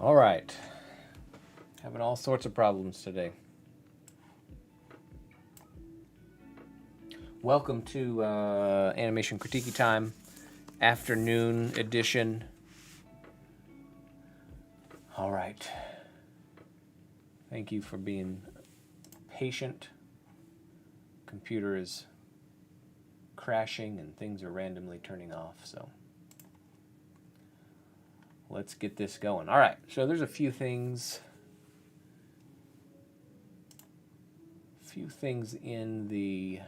All right. Having all sorts of problems today. Welcome to Animation Critique Time, afternoon edition. All right. Thank you for being patient. Computer is crashing and things are randomly turning off, so let's get this going. All right, so there's a few things in the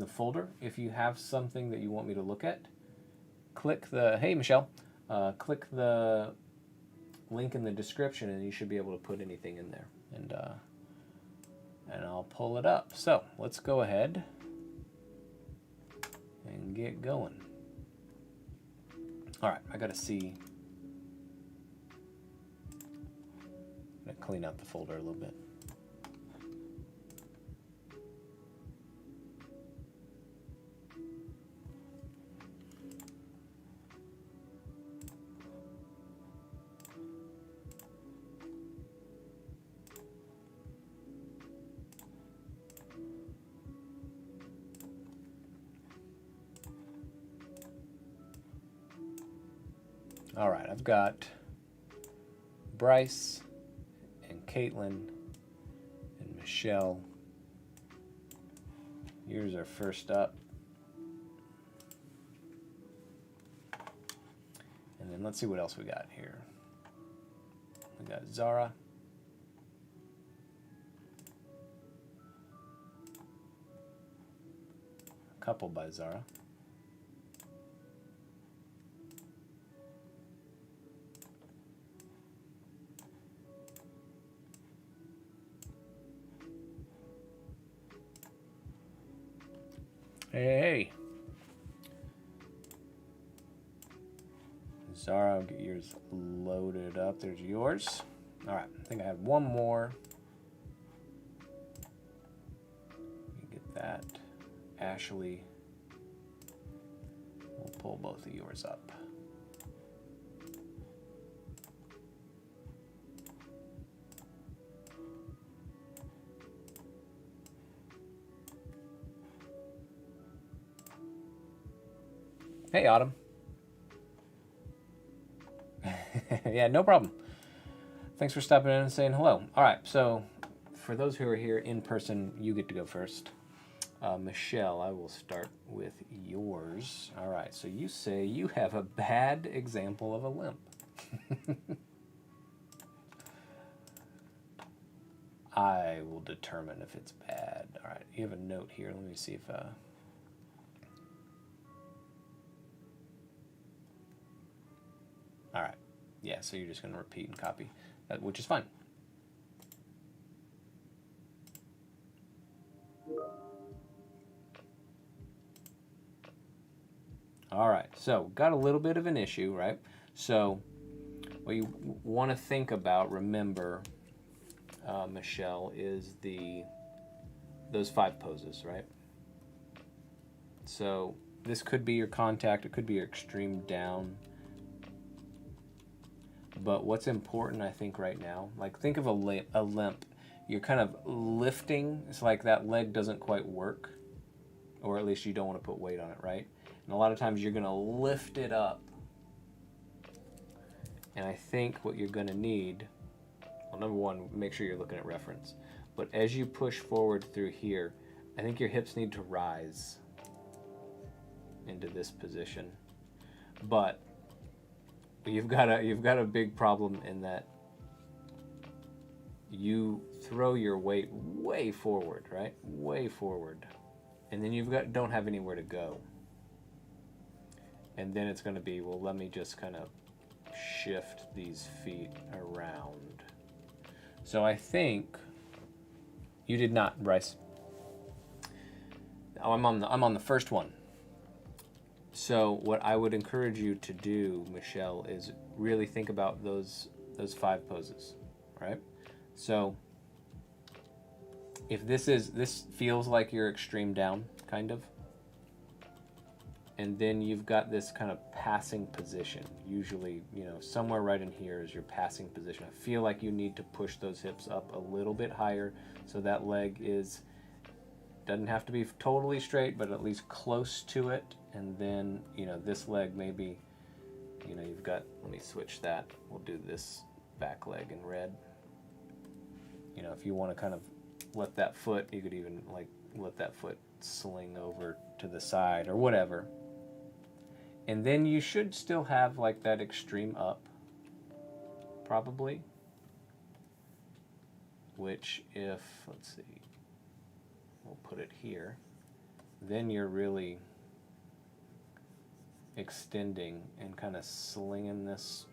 folder. If you have something that you want me to look at, click the, hey Michelle, click the link in the description and you should be able to put anything in there, and I'll pull it up. So let's go ahead and get going. All right, I gotta see. I'm gonna clean out the folder a little bit. All right, I've got Bryce and Caitlin and Michelle. Yours are first up. And then let's see what else we got here. We got Zara. A couple by Zara. Hey. Zara, I'll get yours loaded up. There's yours. All right, I think I have one more. Let me get that. Ashley, we'll pull both of yours up. Hey, Autumn. Yeah, no problem. Thanks for stopping in and saying hello. All right, so for those who are here in person, you get to go first. Michelle, I will start with yours. All right, so you say you have a bad example of a limp. I will determine if it's bad. All right, you have a note here. Let me see if... All right. Yeah, so you're just going to repeat and copy, which is fine. All right, so got a little bit of an issue, right? So what you want to think about, remember, Michelle, is those 5 poses, right? So this could be your contact, it could be your extreme down. But what's important, I think, right now, like think of a limp. You're kind of lifting. It's like that leg doesn't quite work, or at least you don't want to put weight on it, right? And a lot of times you're going to lift it up. And I think what you're going to need, well, number one, make sure you're looking at reference. But as you push forward through here, I think your hips need to rise into this position. But you've got a big problem in that you throw your weight way forward, right? Way forward. And then don't have anywhere to go. And then it's going to be, well, let me just kind of shift these feet around. So I think you did not, Bryce. Oh, I'm on the first one. So what I would encourage you to do, Michelle, is really think about those 5 poses, right? So if this feels like your extreme down, kind of, and then you've got this kind of passing position. Usually, you know, somewhere right in here is your passing position. I feel like you need to push those hips up a little bit higher so that leg doesn't have to be totally straight, but at least close to it. And then, you know, this leg maybe, you know, you've got, let me switch that. We'll do this back leg in red. You know, if you want to kind of let that foot, you could even like let that foot sling over to the side or whatever. And then you should still have like that extreme up, probably. Which if, let's see, we'll put it here, then you're really extending and kind of slinging this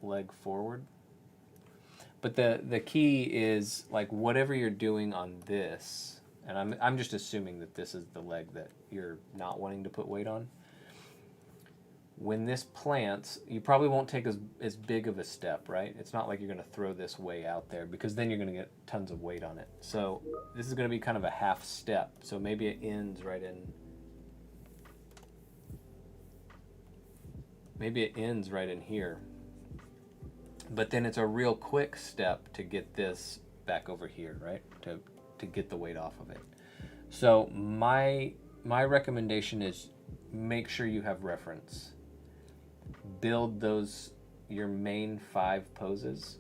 leg forward. But the key is like whatever you're doing on this, and I'm just assuming that this is the leg that you're not wanting to put weight on. When this plants, you probably won't take as big of a step, right? It's not like you're going to throw this way out there because then you're going to get tons of weight on it. So this is going to be kind of a half step. So maybe it ends right in, here. But then it's a real quick step to get this back over here, right? To get the weight off of it. So my recommendation is make sure you have reference. Build your main 5 poses,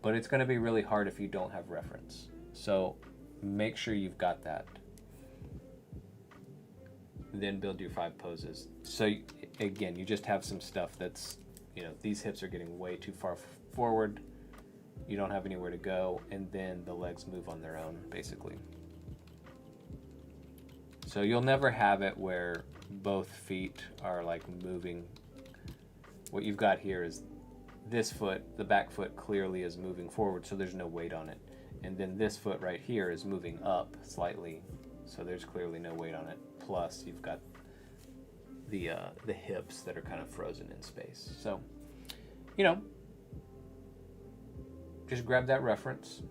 but it's going to be really hard if you don't have reference. So make sure you've got that. Then build your 5 poses. So again, you just have some stuff that's, you know, these hips are getting way too far forward. You don't have anywhere to go, and then the legs move on their own, basically. So you'll never have it where both feet are like moving. What you've got here is this foot, the back foot clearly is moving forward, so there's no weight on it. And then this foot right here is moving up slightly, so there's clearly no weight on it. Plus you've got the hips that are kind of frozen in space. So, you know, just grab that reference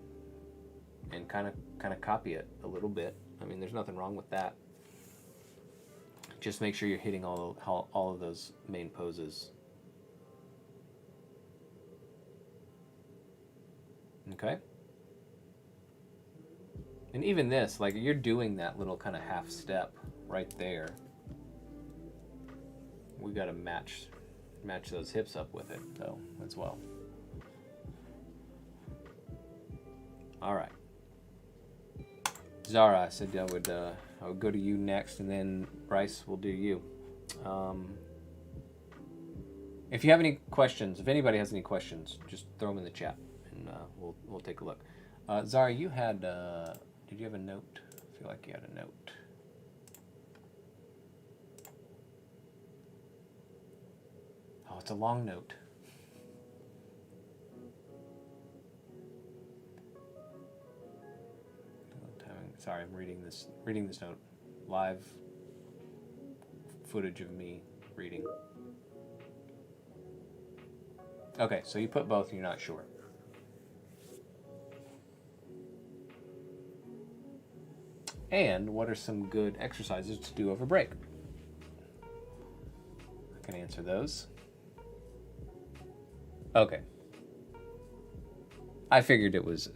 and kind of copy it a little bit. I mean, there's nothing wrong with that. Just make sure you're hitting all of those main poses. Okay? And even this, like you're doing that little kind of half step right there. We got to match those hips up with it though as well. All right. Zara, I said I would go to you next, and then Bryce will do you. If you have any questions, if anybody has any questions, just throw them in the chat, and we'll take a look. Zara, you had did you have a note? I feel like you had a note. Oh, it's a long note. Sorry, I'm reading this note. Live footage of me reading. Okay, so you put both and you're not sure. And what are some good exercises to do over break? I can answer those. Okay. I figured it was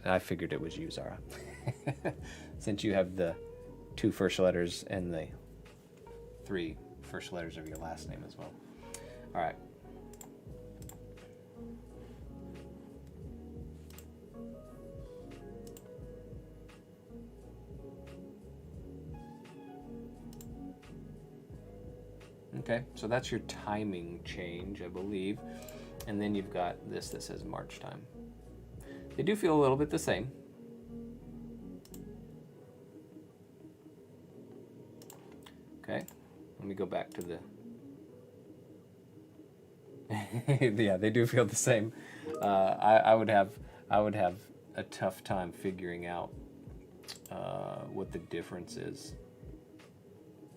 you, Zara. Since you have the 2 first letters and the 3 first letters of your last name as well. All right. Okay, so that's your timing change, I believe. And then you've got this that says March time. They do feel a little bit the same. Okay, let me go back to the... yeah, they do feel the same. I would have a tough time figuring out what the difference is.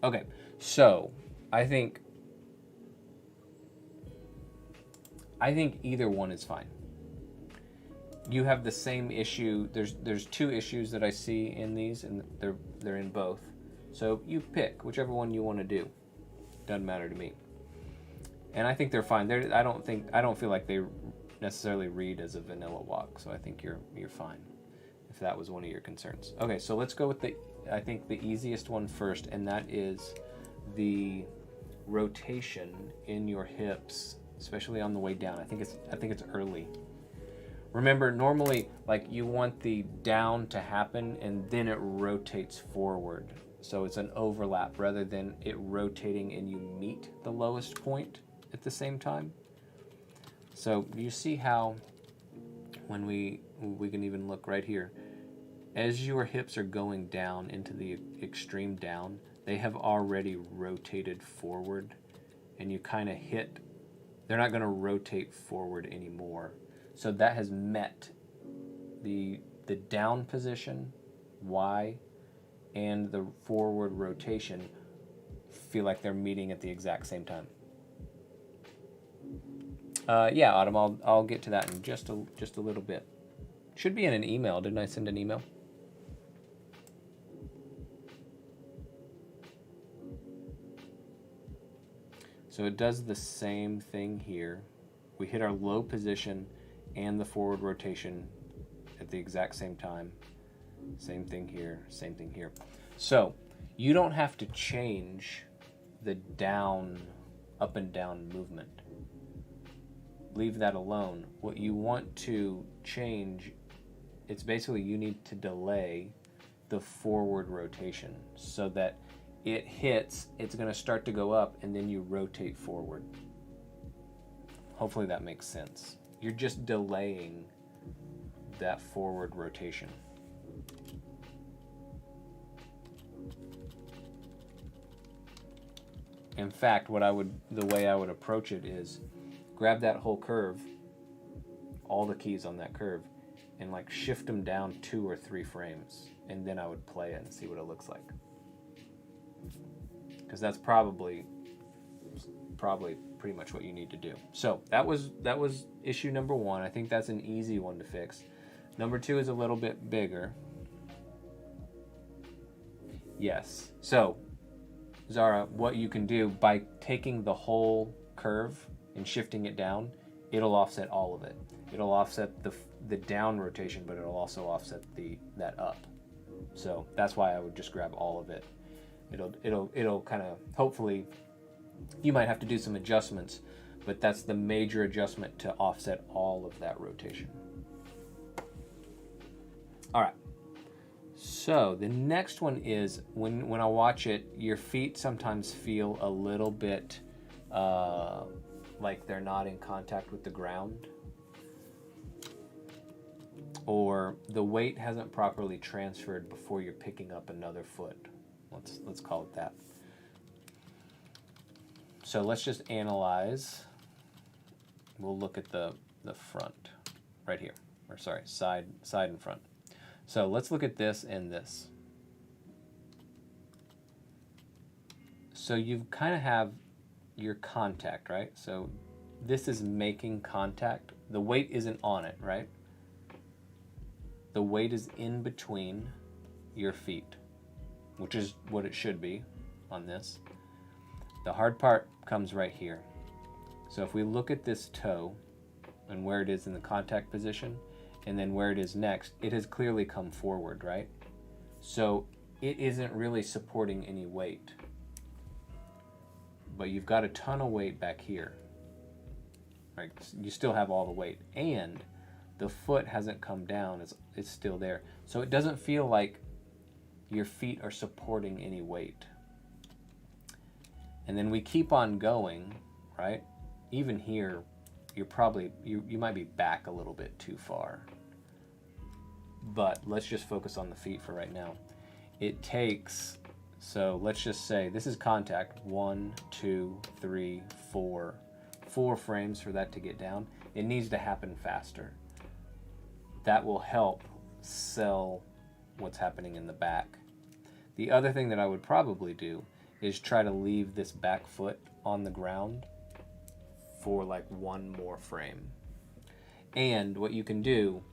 Okay, so I think either one is fine. You have the same issue. There's 2 issues that I see in these, and they're in both. So you pick whichever one you want to do. Doesn't matter to me. And I think they're fine. I don't feel like they necessarily read as a vanilla walk, so I think you're fine if that was one of your concerns. Okay, so let's go with I think the easiest one first, and that is the rotation in your hips, especially on the way down. I think it's early. Remember, normally, like, you want the down to happen and then it rotates forward. So it's an overlap rather than it rotating and you meet the lowest point at the same time. So you see how when we can even look right here, as your hips are going down into the extreme down, they have already rotated forward, and you kind of hit, they're not going to rotate forward anymore. So that has met the down position, Y, and the forward rotation feel like they're meeting at the exact same time. Yeah, Autumn, I'll get to that in just a little bit. Should be in an email. Didn't I send an email? So it does the same thing here. We hit our low position and the forward rotation at the exact same time. Same thing here, same thing here. So you don't have to change the down, up and down movement. Leave that alone. What you want to change, it's basically you need to delay the forward rotation so that it hits, it's going to start to go up, and then you rotate forward. Hopefully that makes sense. You're just delaying that forward rotation. In fact, the way I would approach it is grab that whole curve, all the keys on that curve, and like shift them down 2 or 3 frames, and then I would play it and see what it looks like. Because that's probably pretty much what you need to do. So that was issue number 1. I think that's an easy one to fix. Number 2 is a little bit bigger. Yes. So Zara, what you can do by taking the whole curve and shifting it down, it'll offset all of it. It'll offset the down rotation, but it'll also offset that up. So that's why I would just grab all of it. It'll kind of, hopefully, you might have to do some adjustments, but that's the major adjustment to offset all of that rotation. All right. So the next one is when I watch it, your feet sometimes feel a little bit like they're not in contact with the ground, or the weight hasn't properly transferred before you're picking up another foot. Let's call it that. So let's just analyze. We'll look at the front right here, or sorry, side and front. So let's look at this and this. So you kind of have your contact, right? So this is making contact. The weight isn't on it, right? The weight is in between your feet, which is what it should be on this. The hard part comes right here. So if we look at this toe and where it is in the contact position, and then where it is next, it has clearly come forward, right? So it isn't really supporting any weight. But you've got a ton of weight back here. Right? You still have all the weight. And the foot hasn't come down, it's still there. So it doesn't feel like your feet are supporting any weight. And then we keep on going, right? Even here, you might be back a little bit too far. But let's just focus on the feet for right now. It takes, so let's just say this is contact, 1, 2, 3, 4 frames for that to get down. It needs to happen faster. That will help sell what's happening in the back. The other thing that I would probably do is try to leave this back foot on the ground for like 1 more frame. And what you can do,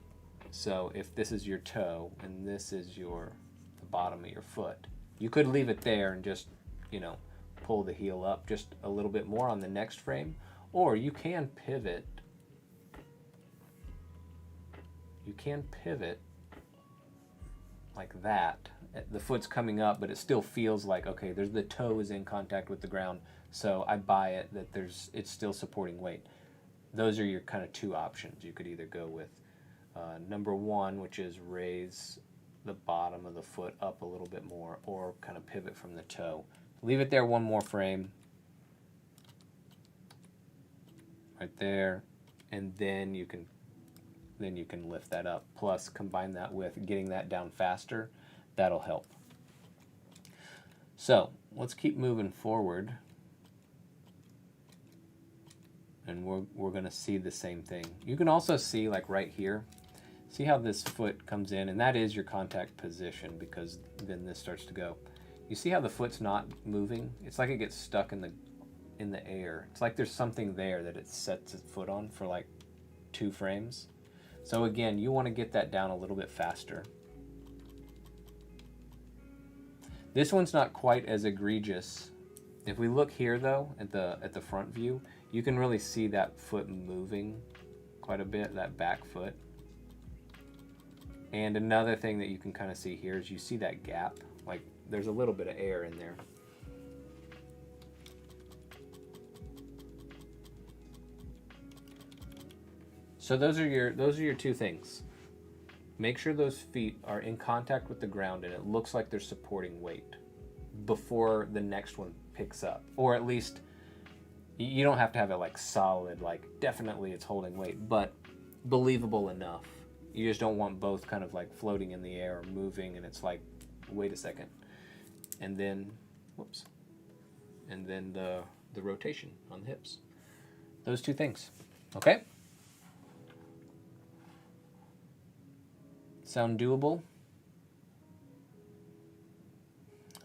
so if this is your toe and this is the bottom of your foot, You could leave it there and just, you know, pull the heel up just a little bit more on the next frame, or you can pivot. You can pivot like that. The foot's coming up, but it still feels like, okay, the toe is in contact with the ground, so I buy it that it's still supporting weight. Those are your kind of two options. You could either go with number one, which is raise the bottom of the foot up a little bit more, or kind of pivot from the toe. Leave it there one more frame. Right there. And then you can lift that up. Plus combine that with getting that down faster. That'll help. So let's keep moving forward. And we're going to see the same thing. You can also see, like right here, see how this foot comes in, and that is your contact position, because then this starts to go. You see how the foot's not moving? It's like it gets stuck in the air. It's like there's something there that it sets its foot on for like 2 frames. So again, you want to get that down a little bit faster. This one's not quite as egregious. If we look here though, at the front view, you can really see that foot moving quite a bit, that back foot. And another thing that you can kind of see here is you see that gap, like there's a little bit of air in there. So those are your 2 things. Make sure those feet are in contact with the ground and it looks like they're supporting weight before the next one picks up. Or at least, you don't have to have it like solid, like definitely it's holding weight, but believable enough. You just don't want both kind of like floating in the air or moving and it's like, wait a second. And then, whoops. And then the rotation on the hips. Those 2 things, okay? Sound doable?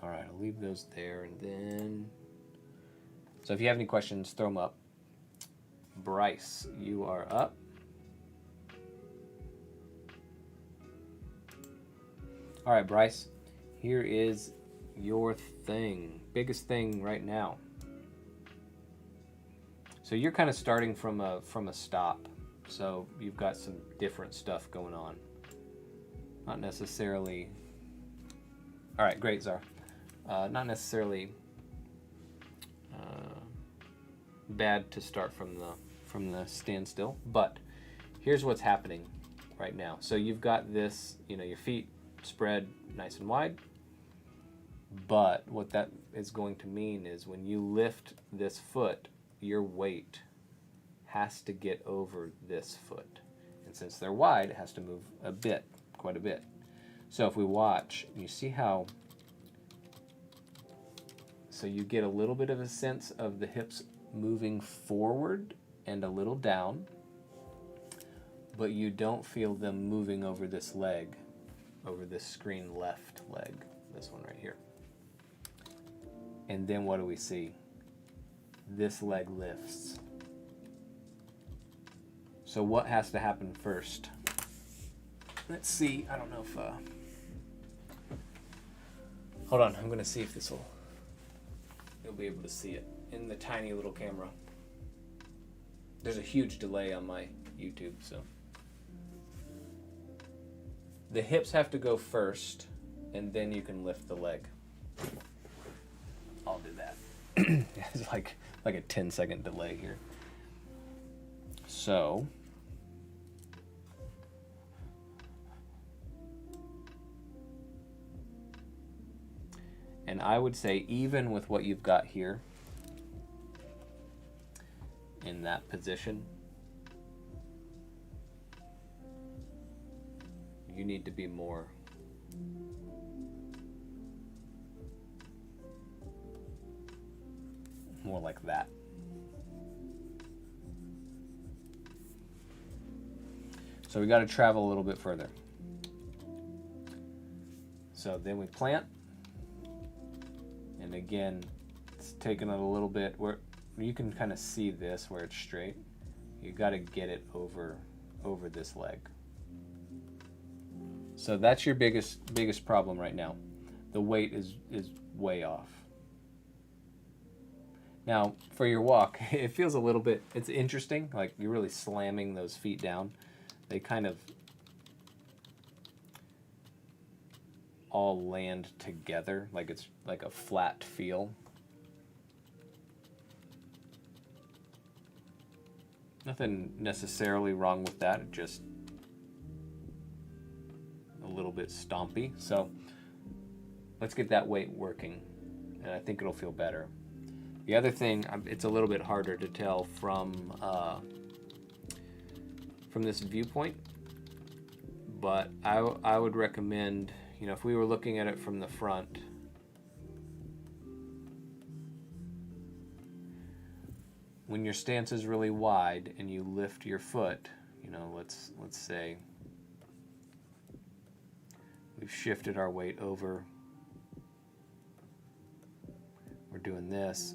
All right, I'll leave those there, and then, so if you have any questions, throw them up. Bryce, you are up. All right, Bryce, here is your thing, biggest thing right now. So you're kind of starting from a stop, so you've got some different stuff going on. Not necessarily. All right, great, Zara. Not necessarily bad to start from the standstill, but here's what's happening right now. So you've got this, your feet spread nice and wide, but what that is going to mean is when you lift this foot, your weight has to get over this foot, and since they're wide, it has to move quite a bit. So if we watch, you see how, so you get a little bit of a sense of the hips moving forward and a little down, but you don't feel them moving over this leg, over this screen left leg, this one right here. And then what do we see? This leg lifts. So what has to happen first? Let's see, I don't know if, hold on, I'm going to see if you'll be able to see it in the tiny little camera. There's a huge delay on my YouTube, so. The hips have to go first, and then you can lift the leg. I'll do that. It's like a 10-second delay here. So, and I would say even with what you've got here in that position, you need to be more like that. So we got to travel a little bit further. So then we plant. And again, it's taking it a little bit where you can kind of see this where it's straight. You got to get it over this leg. So that's your biggest problem right now. the weight is way off. Now, for your walk, it feels a little bit, it's interesting, like you're really slamming those feet down. They kind of all land together, like it's like a flat feel. Nothing necessarily wrong with that, just a little bit stompy. So let's get that weight working, and I think it'll feel better. The other thing, it's a little bit harder to tell from this viewpoint, but I would recommend, you know, if we were looking at it from the front, when your stance is really wide and you lift your foot, you know, let's say we've shifted our weight over, we're doing this,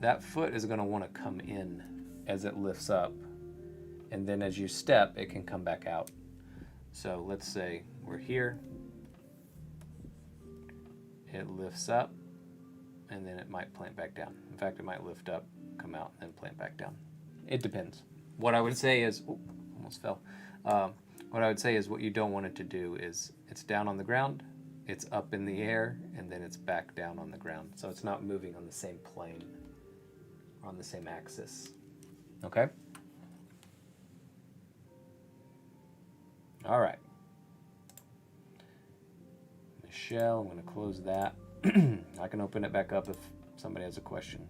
that foot is going to want to come in as it lifts up, and then as you step it can come back out. So let's say we're here, it lifts up, and then it might plant back down. In fact, it might lift up, come out, and then plant back down. It depends. What I would say is, almost fell. What I would say is what you don't want it to do is it's down on the ground, it's up in the air, and then it's back down on the ground. So it's not moving on the same plane, or on the same axis. Okay? All right. Michelle, I'm going to close that. I can open it back up if somebody has a question.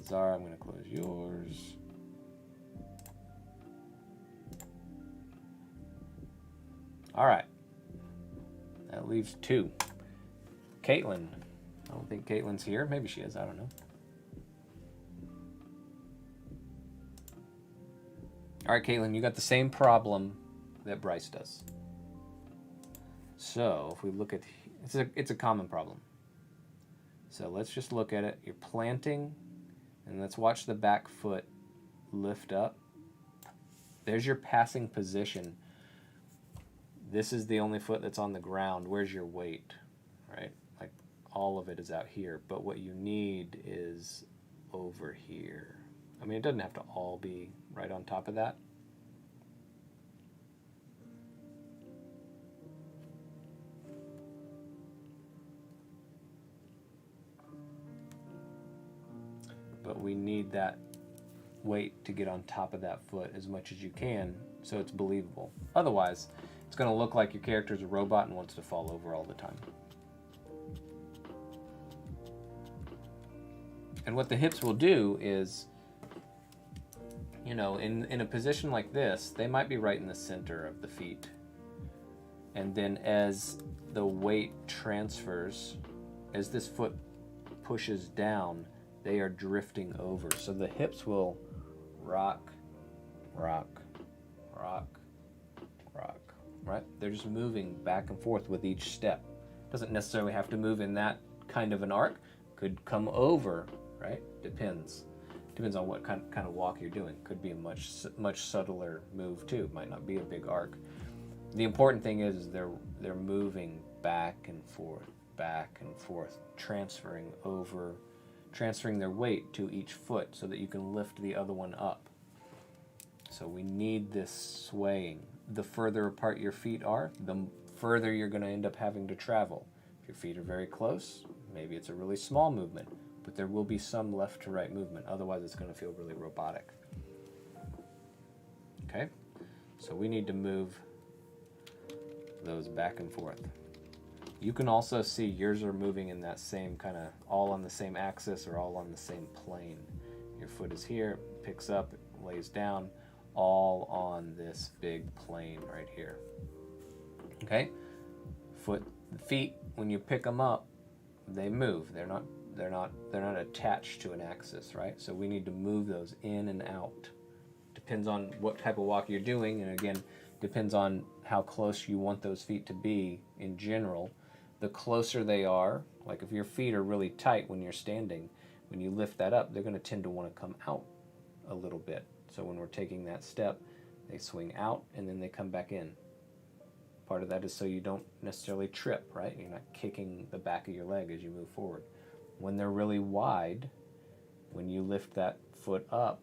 Zara, I'm going to close yours. All right. That leaves 2. Caitlin. I don't think Caitlin's here. Maybe she is. I don't know. All right, Caitlin, you got the same problem that Bryce does. So if we look at, it's a common problem. So let's just look at it. You're planting, and let's watch the back foot lift up. There's your passing position. This is the only foot that's on the ground. Where's your weight, right? Like all of it is out here, but what you need is over here. I mean, it doesn't have to all be right on top of that. But we need that weight to get on top of that foot as much as you can so it's believable. Otherwise, it's going to look like your character's a robot and wants to fall over all the time. And what the hips will do is, you know, in a position like this, they might be right in the center of the feet. And then as the weight transfers, as this foot pushes down, they are drifting over. So the hips will rock, rock, rock, rock, right? They're just moving back and forth with each step. Doesn't necessarily have to move in that kind of an arc. Could come over, right? Depends. Depends on what kind of walk you're doing. Could be a much subtler move too. Might not be a big arc. The important thing is they're moving back and forth, transferring their weight to each foot so that you can lift the other one up. So we need this swaying. The further apart your feet are, the further you're going to end up having to travel. If your feet are very close, maybe it's a really small movement, but there will be some left to right movement. Otherwise, it's going to feel really robotic. Okay? So we need to move those back and forth. You can also see yours are moving in that same kind of all on the same axis or all on the same plane. Your foot is here, picks up, lays down, all on this big plane right here. Okay? Feet, when you pick them up, they move. They're not attached to an axis, right? So we need to move those in and out. Depends on what type of walk you're doing, and again, depends on how close you want those feet to be in general. The closer they are, like if your feet are really tight when you're standing, when you lift that up, they're going to tend to want to come out a little bit. So when we're taking that step, they swing out and then they come back in. Part of that is so you don't necessarily trip, right? You're not kicking the back of your leg as you move forward. When they're really wide, when you lift that foot up,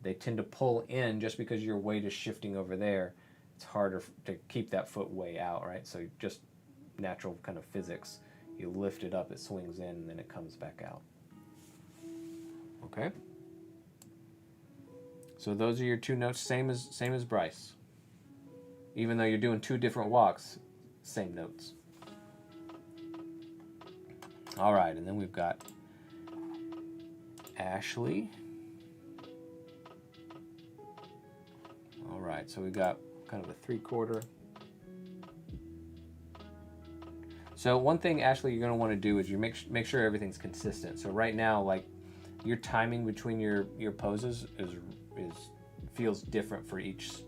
they tend to pull in just because your weight is shifting over there. It's harder to keep that foot way out, right? So just natural kind of physics. You lift it up, it swings in, and then it comes back out. Okay? So those are your two notes, same as Bryce. Even though you're doing two different walks, same notes. All right, and then we've got Ashley. All right, so we got kind of a 3/4. So one thing, Ashley, you're going to want to do is you make sure everything's consistent. So right now, like your timing between your poses is feels different for each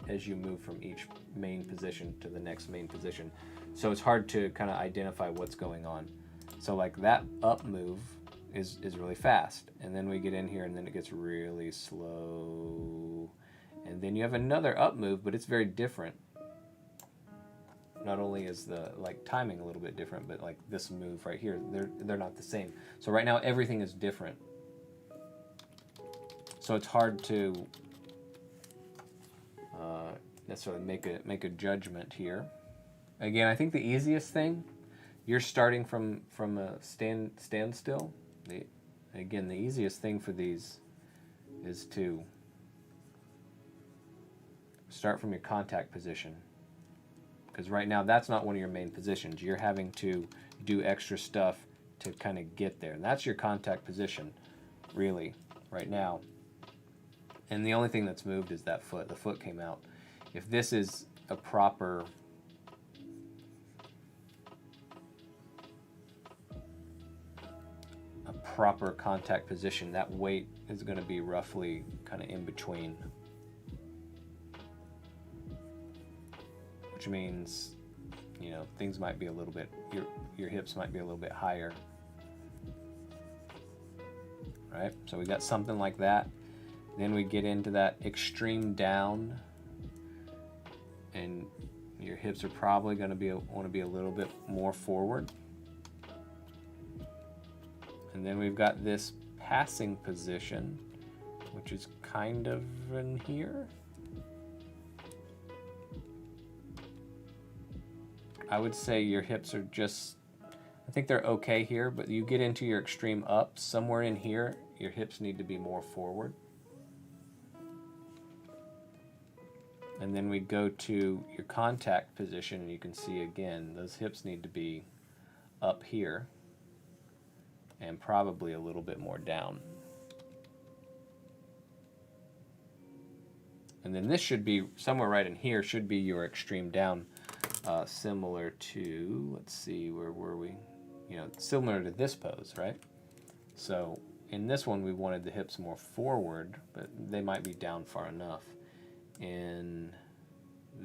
as you move from each main position to the next main position. So it's hard to kind of identify what's going on. So like that up move is really fast, and then we get in here and then it gets really slow. And then you have another up move, but it's very different. Not only is the like timing a little bit different, but like this move right here, they're not the same. So right now everything is different. So it's hard to necessarily make a judgment here. Again, I think the easiest thing, you're starting from a standstill. Again, the easiest thing for these is to start from your contact position, because right now that's not one of your main positions. You're having to do extra stuff to kind of get there, and that's your contact position really right now. And the only thing that's moved is that foot. The foot came out. If this is a proper contact position, that weight is going to be roughly kind of in between, which means, you know, things might be a little bit, your hips might be a little bit higher, right? So we got something like that. Then we get into that extreme down, and your hips are probably going to want to be a little bit more forward. And then we've got this passing position, which is kind of in here. I would say your hips are just, I think they're okay here, but you get into your extreme up, somewhere in here, your hips need to be more forward. And then we go to your contact position, and you can see again, those hips need to be up here and probably a little bit more down. And then this should be somewhere right in here, should be your extreme down, similar to, let's see, where were we? You know, similar to this pose, right? So in this one, we wanted the hips more forward, but they might be down far enough. In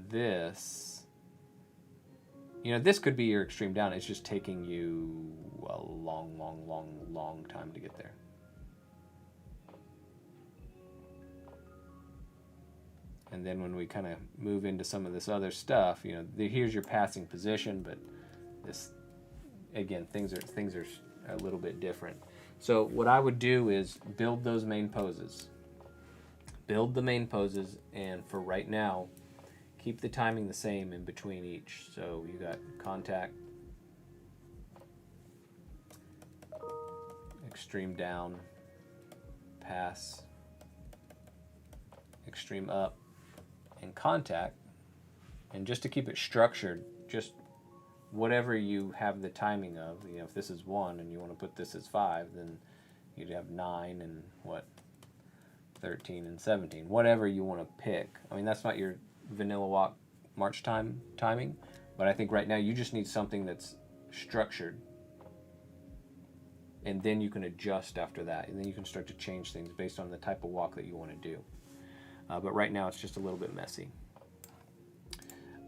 this, you know, this could be your extreme down. It's just taking you a long time to get there. And then when we kind of move into some of this other stuff, you know, here's your passing position, but this, again, things are a little bit different. So what I would do is build those main poses. Build the main poses, and for right now, keep the timing the same in between each. So you got contact, extreme down, pass, extreme up, and contact. And just to keep it structured, just whatever you have the timing of, you know, if this is 1 and you want to put this as 5, then you'd have 9 and what? 13 and 17, whatever you want to pick. I mean, that's not your vanilla walk march timing, but I think right now you just need something that's structured, and then you can adjust after that, and then you can start to change things based on the type of walk that you want to do. But right now it's just a little bit messy.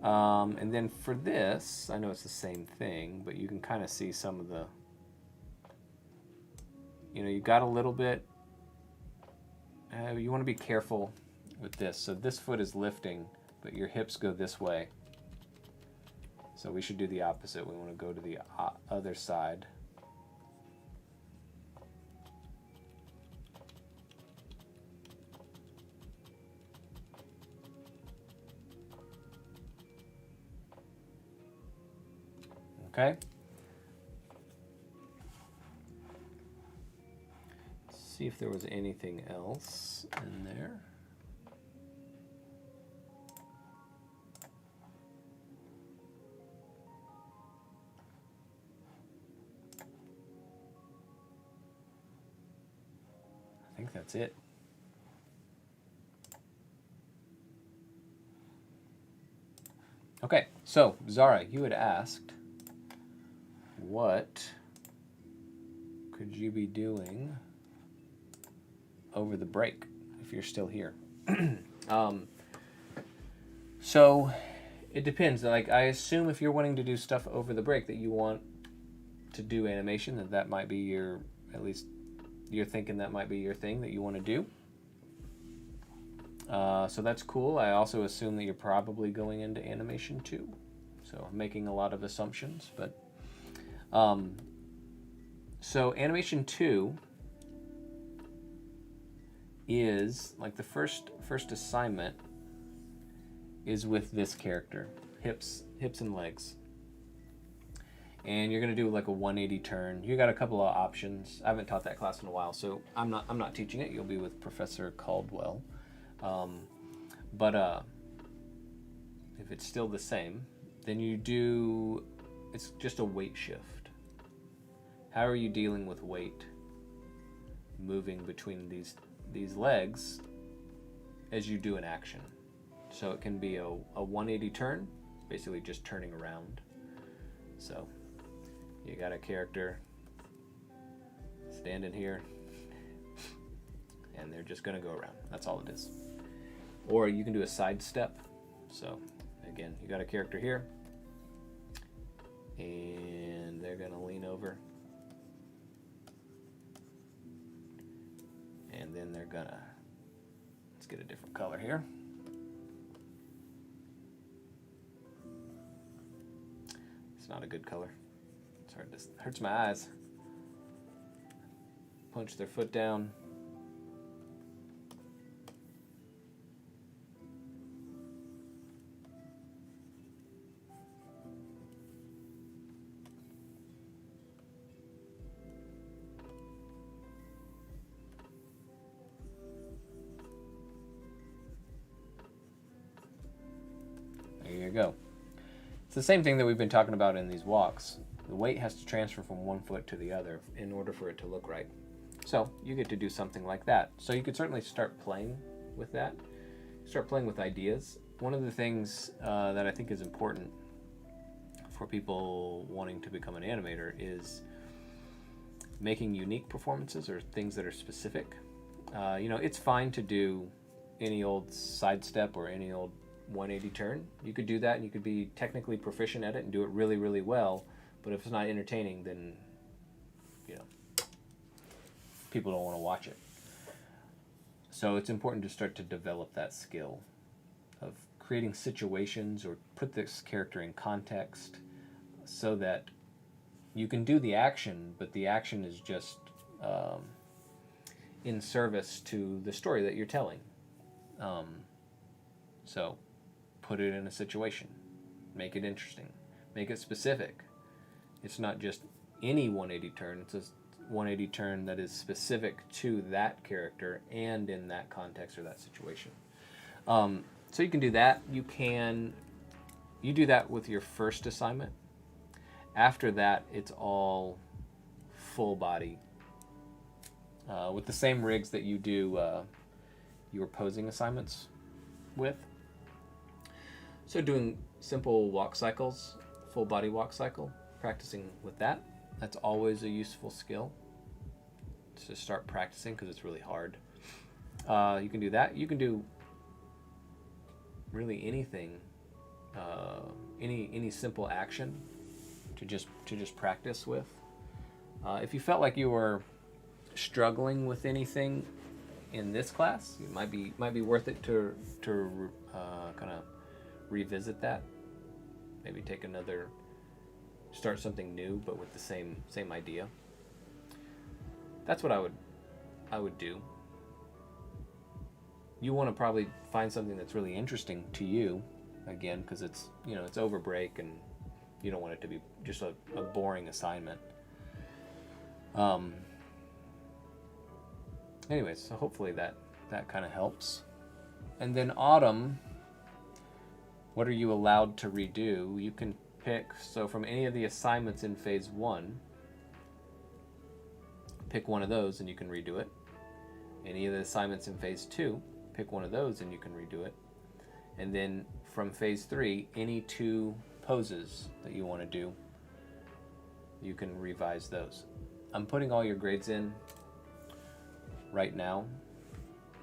And then for this, I know it's the same thing, but you can kind of see some of the, you know, you got a little bit, you want to be careful with this. So this foot is lifting, but your hips go this way. So we should do the opposite. We want to go to the other side. Okay. See if there was anything else in there. I think that's it. Okay, so Zara, you had asked, what could you be doing over the break if you're still here? So it depends. Like, I assume if you're wanting to do stuff over the break that you want to do animation, that might be your, at least you're thinking that might be your thing that you want to do. So that's cool. I also assume that you're probably going into animation too. So I'm making a lot of assumptions, but so animation 2 is like the first assignment is with this character, hips and legs. And you're gonna do like a 180 turn. You got a couple of options. I haven't taught that class in a while, so I'm not teaching it. You'll be with Professor Caldwell. But if it's still the same, then you do, it's just a weight shift. How are you dealing with weight moving between these legs as you do an action? So it can be a 180 turn, basically just turning around. So you got a character standing here and they're just gonna go around. That's all it is. Or you can do a side step. So again, you got a character here and they're gonna lean over and then they're gonna, let's get a different color here. It's not a good color. It's hard to, hurts my eyes. Punch their foot down. There you go. It's the same thing that we've been talking about in these walks. The weight has to transfer from one foot to the other in order for it to look right. So you get to do something like that. So you could certainly start playing with that. Start playing with ideas. One of the things that I think is important for people wanting to become an animator is making unique performances or things that are specific. You know, it's fine to do any old sidestep or any old 180 turn. You could do that and you could be technically proficient at it and do it really, really well. But if it's not entertaining, then, you know, people don't want to watch it. So it's important to start to develop that skill of creating situations or put this character in context so that you can do the action, but the action is just in service to the story that you're telling. So put it in a situation, make it interesting, make it specific. It's not just any 180 turn, it's a 180 turn that is specific to that character and in that context or that situation. So you can do that. You do that with your first assignment. After that, it's all full body with the same rigs that you do your posing assignments with. So doing simple walk cycles, full body walk cycle, practicing with that. That's always a useful skill to start practicing because it's really hard. You can do that. You can do really anything, any simple action to just practice with. If you felt like you were struggling with anything in this class, it might be worth it to kind of revisit that maybe take another, start something new, but with the same idea. That's what I would do. You want to probably find something that's really interesting to you, again, because it's, you know, it's over break and you don't want it to be just a boring assignment. Anyways, so hopefully that kind of helps. And then autumn, what are you allowed to redo? You can pick, so from any of the assignments in phase 1, pick one of those and you can redo it. Any of the assignments in phase 2, pick one of those and you can redo it. And then from phase 3, any 2 poses that you want to do, you can revise those. I'm putting all your grades in right now.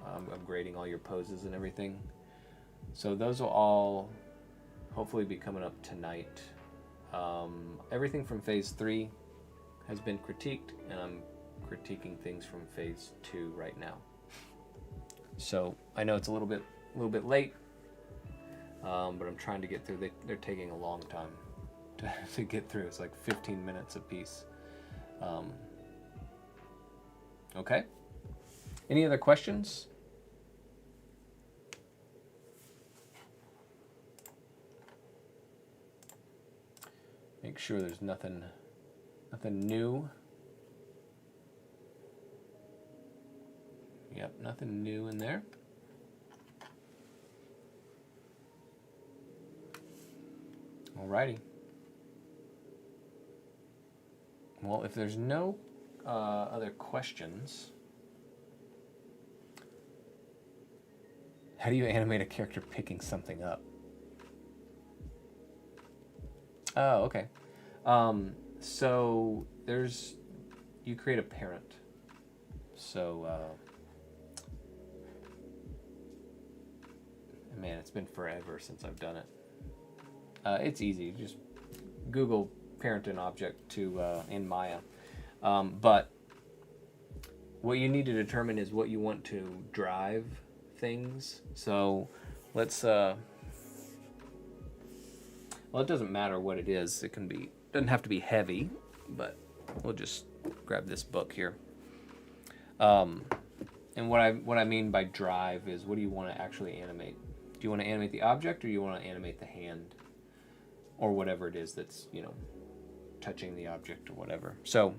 I'm grading all your poses and everything. So those will all hopefully be coming up tonight. Everything from phase 3 has been critiqued, and I'm critiquing things from phase 2 right now. So I know it's a little bit late, but I'm trying to get through. They're taking a long time to get through. It's like 15 minutes a piece. Okay. Any other questions? Make sure there's nothing new. Yep, nothing new in there. Alrighty. Well, if there's no other questions, how do you animate a character picking something up? Oh, okay. So you create a parent. So, man, it's been forever since I've done it. It's easy. Just Google parent and object in Maya. But what you need to determine is what you want to drive things. So let's, well, it doesn't matter what it is. Doesn't have to be heavy, but we'll just grab this book here. And what I mean by drive is, what do you want to actually animate? Do you want to animate the object, or do you want to animate the hand, or whatever it is that's, you know, touching the object or whatever? So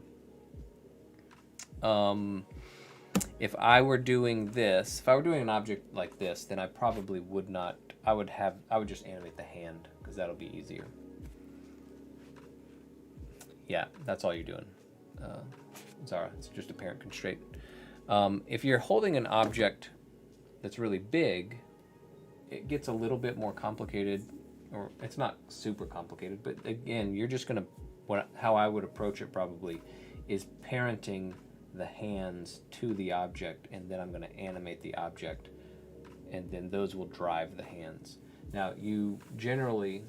if I were doing this, if I were doing an object like this, then I probably would not, I would just animate the hand, because that'll be easier. Yeah, that's all you're doing. Zara, it's just a parent constraint. If you're holding an object that's really big, it gets a little bit more complicated, or it's not super complicated, but again, you're just gonna, how I would approach it probably is parenting the hands to the object, and then I'm gonna animate the object, and then those will drive the hands. Now, you generally,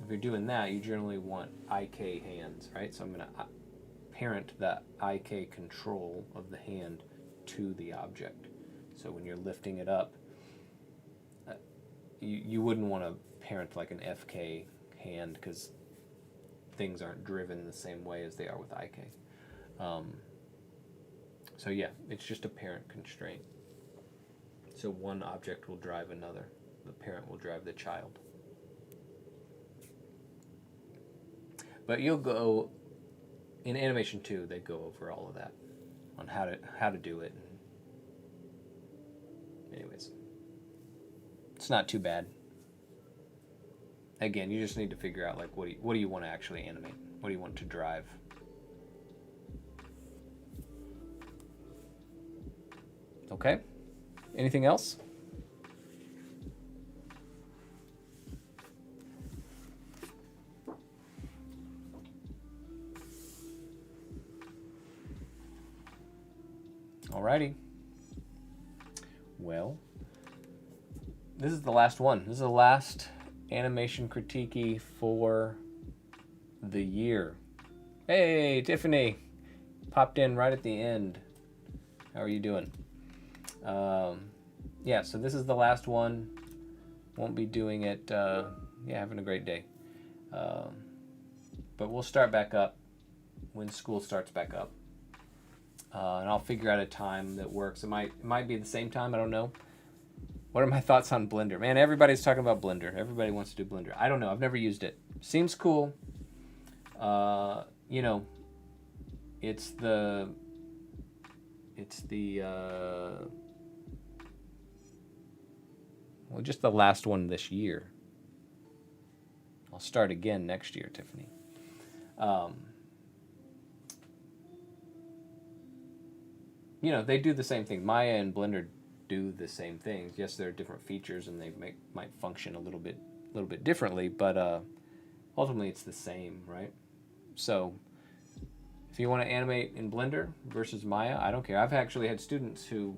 if you're doing that, you generally want IK hands, right? So I'm gonna parent the IK control of the hand to the object. So when you're lifting it up, you wouldn't want to parent like an FK hand, because things aren't driven the same way as they are with IK. So yeah, it's just a parent constraint. So one object will drive another. The parent will drive the child. But you'll go, in Animation 2, they go over all of that, on how to do it. Anyways, it's not too bad. Again, you just need to figure out, like, what do you want to actually animate? What do you want to drive? Okay. Anything else? Alrighty. Well, this is the last one. This is the last animation critique for the year. Hey, Tiffany. Popped in right at the end. How are you doing? Yeah, so this is the last one. Won't be doing it. Yeah, having a great day. But we'll start back up when school starts back up. And I'll figure out a time that works. It might be the same time. I don't know. What are my thoughts on Blender? Man, everybody's talking about Blender. Everybody wants to do Blender. I don't know. I've never used it. Seems cool. You know, it's the well, just the last one this year. I'll start again next year, Tiffany. You know, they do the same thing. Maya and Blender do the same things. Yes, there are different features and they might function a little bit differently, but ultimately it's the same, right? So if you want to animate in Blender versus Maya, I don't care. I've actually had students who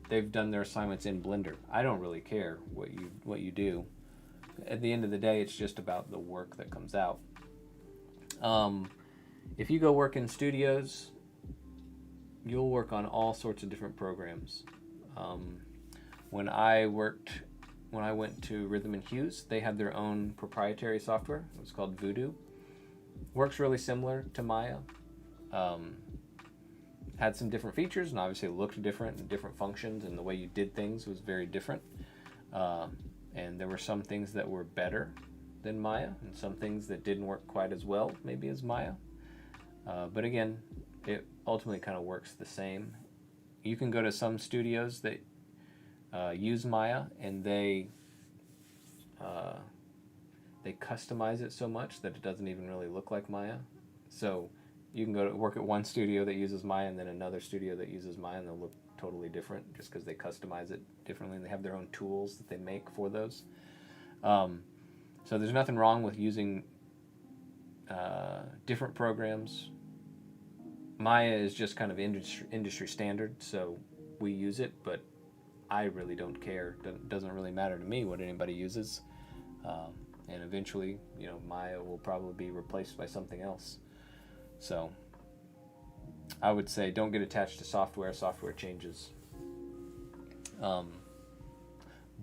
they've done their assignments in Blender. I don't really care what you do. At the end of the day, it's just about the work that comes out. If you go work in studios, you'll work on all sorts of different programs. When I went to Rhythm and Hues, they had their own proprietary software. It was called Voodoo. Works really similar to Maya. Had some different features and obviously looked different and different functions, and the way you did things was very different. And there were some things that were better than Maya and some things that didn't work quite as well maybe as Maya. But again, it ultimately kind of works the same. You can go to some studios that use Maya, and they customize it so much that it doesn't even really look like Maya. So you can go to work at one studio that uses Maya and then another studio that uses Maya, and they'll look totally different just because they customize it differently, and they have their own tools that they make for those. So there's nothing wrong with using different programs. Maya is just kind of industry standard, so we use it, but I really don't care. It doesn't really matter to me what anybody uses. And eventually, you know, Maya will probably be replaced by something else. So I would say don't get attached to software. Software changes.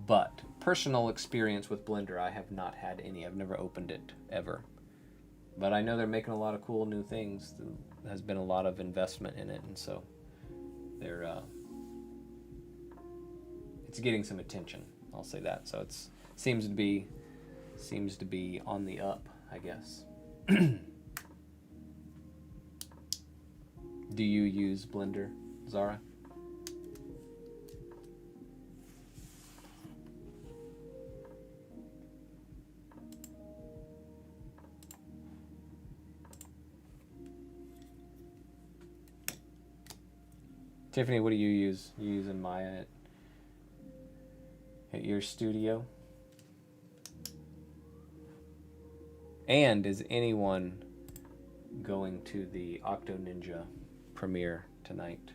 But personal experience with Blender, I have not had any. I've never opened it, ever. But I know they're making a lot of cool new things. There has been a lot of investment in it, and so they're it's getting some attention. I'll say that. So it seems to be on the up, I guess. Do you use Blender, Zara? Tiffany, what do you use? You using Maya at your studio? And is anyone going to the Octo Ninja premiere tonight?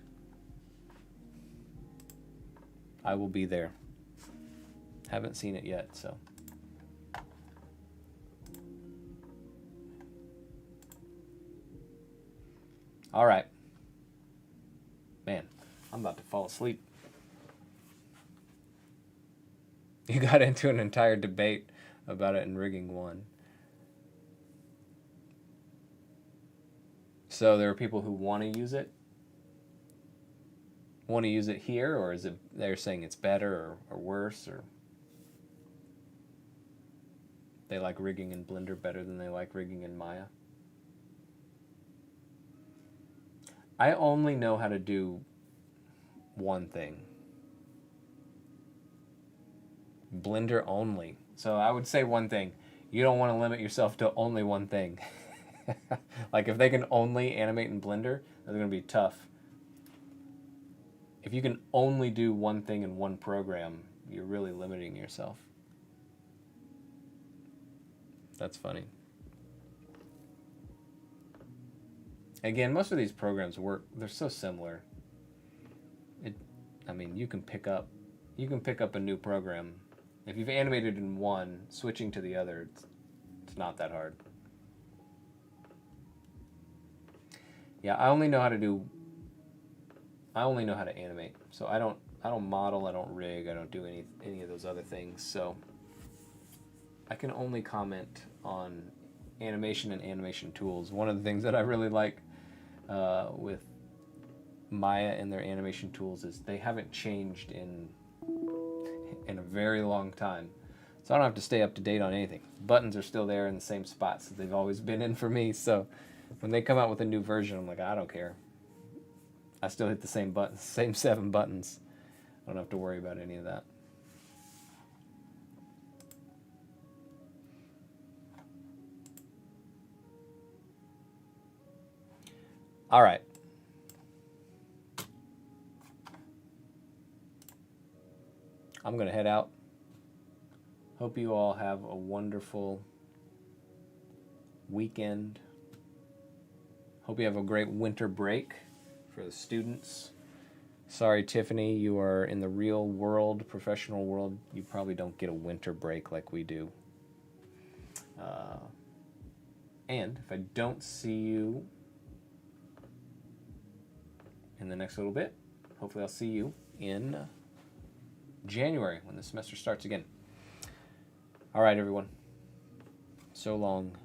I will be there. Haven't seen it yet, so. All right. Man, I'm about to fall asleep. You got into an entire debate about it in Rigging 1. So there are people who want to use it here, or is it they're saying it's better or worse, or they like rigging in Blender better than they like rigging in Maya? I only know how to do one thing. Blender only. So I would say one thing. You don't want to limit yourself to only one thing. Like if they can only animate in Blender, that's going to be tough. If you can only do one thing in one program, you're really limiting yourself. That's funny. Again, most of these programs work, they're so similar. I mean, you can pick up a new program. If you've animated in one, switching to the other, it's not that hard. Yeah, I only know how to animate. So I don't model, I don't rig, I don't do any of those other things. So I can only comment on animation and animation tools. One of the things that I really like with Maya and their animation tools is they haven't changed in a very long time. So I don't have to stay up to date on anything. Buttons are still there in the same spots that they've always been in for me. So when they come out with a new version, I'm like, I don't care. I still hit the same buttons, same 7 buttons. I don't have to worry about any of that. All right. I'm going to head out. Hope you all have a wonderful weekend. Hope you have a great winter break for the students. Sorry, Tiffany, you are in the real world, professional world. You probably don't get a winter break like we do. And if I don't see you in the next little bit, hopefully I'll see you in January when the semester starts again. All right, everyone. So long.